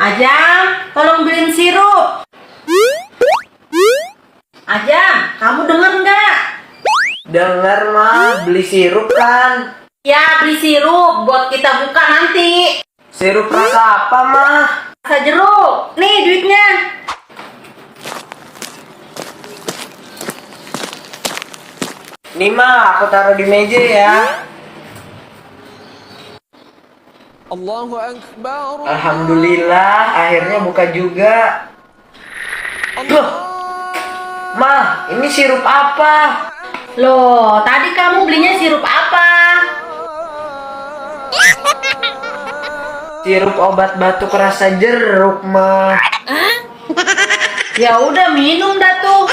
Ajam, tolong beliin sirup. Ajam, kamu denger nggak? Dengar mah, beli sirup kan? Ya, beli sirup buat kita buka nanti. Sirup rasa apa mah? Rasa jeruk. Nih duitnya. Nih mah, aku taruh di meja ya. Allahu Akbar. Alhamdulillah, akhirnya buka juga. Loh, mah, ini sirup apa? Loh, tadi kamu belinya sirup apa? Sirup obat batuk rasa jeruk mah. Ya udah minum dah tuh.